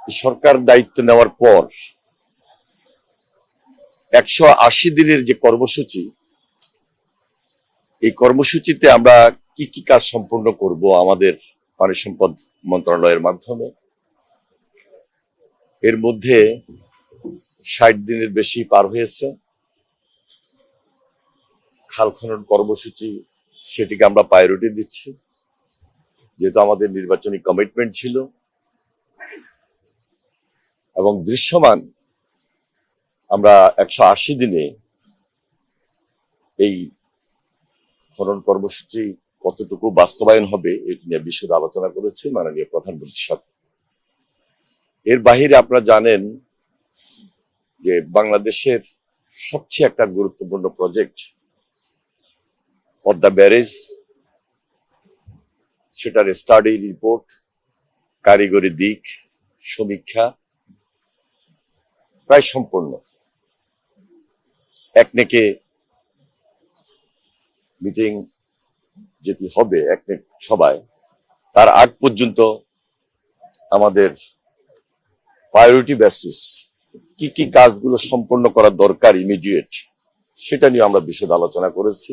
সরকার দায়িত্ব নেওয়ার পর 180 দিনের যে কর্মসূচি, এই কর্মসূচিতে আমরা কি কি কাজ সম্পূর্ণ করব আমাদের পানি সম্পদ মন্ত্রণালয়ের মাধ্যমে, এর মধ্যে 60 দিনের বেশি পার হয়েছে। খাল খনন কর্মসূচি সেটিকে আমরা প্রায়োরিটি দিচ্ছি, যেহেতু আমাদের নির্বাচনী কমিটমেন্ট ছিল, এবং দৃশ্যমান আমরা 180 দিনে এই খনন কর্মসূচি কতটুকু বাস্তবায়ন হবে এটি নিয়ে বিশদ আলোচনা করেছি মাননীয় প্রধানমন্ত্রীর সাথে। এর বাহিরে আপনারা জানেন যে বাংলাদেশের সবচেয়ে একটা গুরুত্বপূর্ণ প্রজেক্ট পদ্মা ব্যারেজ, সেটার স্টাডি রিপোর্ট, কারিগরি দিক সমীক্ষা প্রায় সম্পূর্ণ। একনেকে মিটিং যেটি হবে, একনেক সভায়, তার আগ পর্যন্ত আমাদের প্রায়োরিটি বেসিস কি কি কাজগুলো সম্পন্ন করা দরকার ইমিডিয়েট, সেটা নিয়ে আমরা বিশদ আলোচনা করেছি।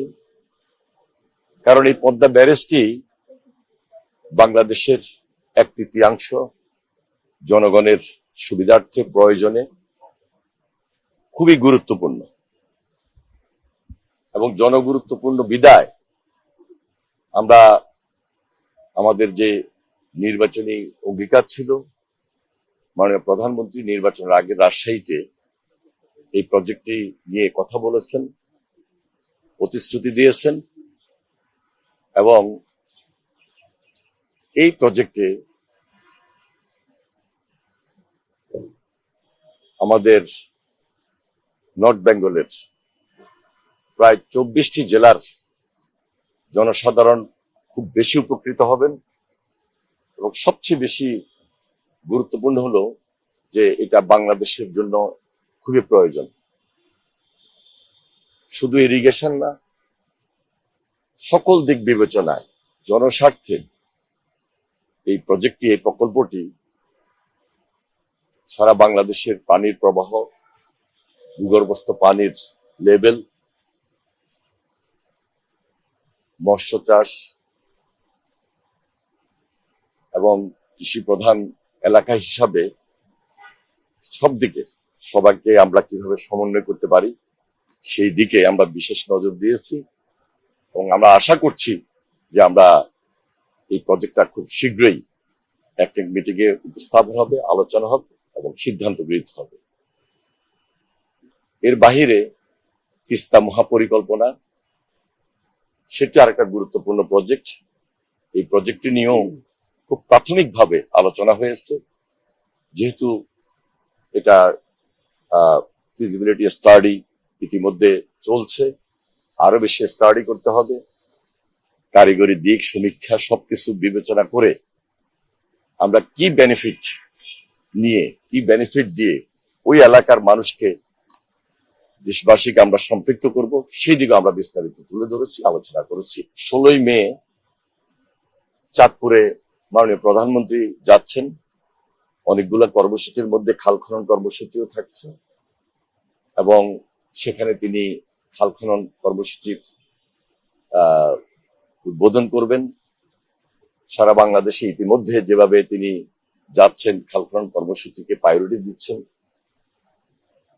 কারণ এই পদ্মা ব্যারেজটি বাংলাদেশের 1/3 জনগণের সুবিধার্থে প্রয়োজনে খুবই গুরুত্বপূর্ণ, এবং জনগুরুত্বপূর্ণ বিদায় আমরা আমাদের যে নির্বাচনী অঙ্গীকার ছিল, মাননীয় প্রধানমন্ত্রী নির্বাচনের আগে রাজশাহীতে এই প্রজেক্টটি নিয়ে কথা বলেছেন, প্রতিশ্রুতি দিয়েছেন, এবং এই প্রজেক্টে আমাদের নর্থ বেঙ্গলের প্রায় 24টি জেলার জনসাধারণ খুব বেশি উপকৃত হবেন, এবং সবচেয়ে বেশি গুরুত্বপূর্ণ হলো যে এটা বাংলাদেশের জন্য খুবই প্রয়োজন। শুধু ইরিগেশন না, সকল দিক বিবেচনায় জনস্বার্থে এই প্রজেক্টটি, এই প্রকল্পটি সারা বাংলাদেশের পানির প্রবাহ, ভূগর্ভস্থ পানির লেভেল, মৎস্য চাষ এবং কৃষি প্রধান এলাকা হিসাবে সব দিকে সবাইকে আমরা কিভাবে সমন্বয় করতে পারি সেই দিকে আমরা বিশেষ নজর দিয়েছি, এবং আমরা আশা করছি যে আমরা এই প্রজেক্টটা খুব শীঘ্রই একটা মিটিং এ উপস্থাপন হবে, আলোচনা হবে এবং সিদ্ধান্ত গৃহীত হবে। এর বাহিরে তিস্তা মহাপরিকল্পনা, সেটি আরেকটা গুরুত্বপূর্ণ প্রজেক্ট। এই প্রজেক্টটি নিয়েও খুব প্রাথমিকভাবে আলোচনা হয়েছে, যেহেতু এটা ফিজিবিলিটি স্টাডি ইতিমধ্যে চলছে, আরো বেশি স্টাডি করতে হবে, কারিগরি দিক সমীক্ষা সবকিছু বিবেচনা করে আমরা কি বেনিফিট নিয়ে, কি বেনিফিট দিয়ে ওই এলাকার মানুষকে, দেশবাসীকে আমরা সম্পৃক্ত করব, সেই দিকে আমরা বিস্তারিত তুলে ধরেছি, আলোচনা করেছি। 16ই মে চাঁদপুরে মাননীয় প্রধানমন্ত্রী যাচ্ছেন, অনেকগুলো কর্মসূচির মধ্যে খাল খনন কর্মসূচিও থাকছে, এবং সেখানে তিনি খাল খনন কর্মসূচির উদ্বোধন করবেন। সারা বাংলাদেশে ইতিমধ্যে যেভাবে তিনি যাচ্ছেন, খাল খনন কর্মসূচিকে প্রায়োরিটি দিচ্ছেন।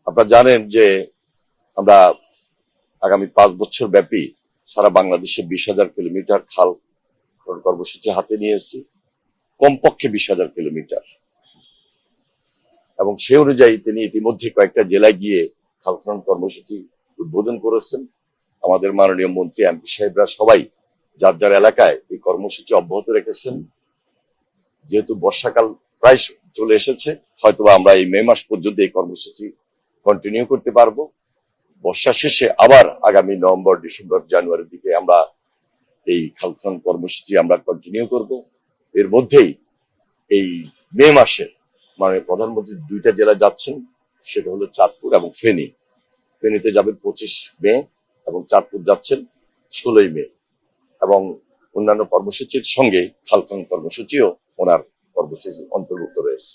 আপনারা জানেন যে আমরা আগামী 5 বছর ব্যাপী সারা বাংলাদেশে 20,000 কিলোমিটার খাল খনন কর্মসূচি হাতে নিয়েছি, কমপক্ষে 20,000 কিলোমিটার, এবং সে অনুযায়ী তিনি ইতিমধ্যে কয়েকটা জেলায় গিয়ে খাল খনন কর্মসূচি উদ্বোধন করেছেন। আমাদের মাননীয় মন্ত্রী এমপি সাহেবরা সবাই যার যার এলাকায় এই কর্মসূচি অব্যাহত রেখেছেন। যেহেতু বর্ষাকাল প্রায় চলে এসেছে, হয়তোবা আমরা এই মে মাস পর্যন্ত এই কর্মসূচি কন্টিনিউ করতে পারবো। বর্ষা শেষে আবার আগামী নভেম্বর, ডিসেম্বর, জানুয়ারির দিকে আমরা এই খাল খনন কর্মসূচি আমরা কন্টিনিউ করব। এর মধ্যেই এই মে মাসে মাননীয় প্রধানমন্ত্রী 2টা জেলা যাচ্ছেন, সেটা হলো চাঁদপুর এবং ফেনী। ফেনীতে যাবেন 25 মে এবং চাঁদপুর যাচ্ছেন 16ই মে, এবং অন্যান্য কর্মসূচির সঙ্গে খাল খনন কর্মসূচিও ওনার কর্মসূচি অন্তর্ভুক্ত রয়েছে।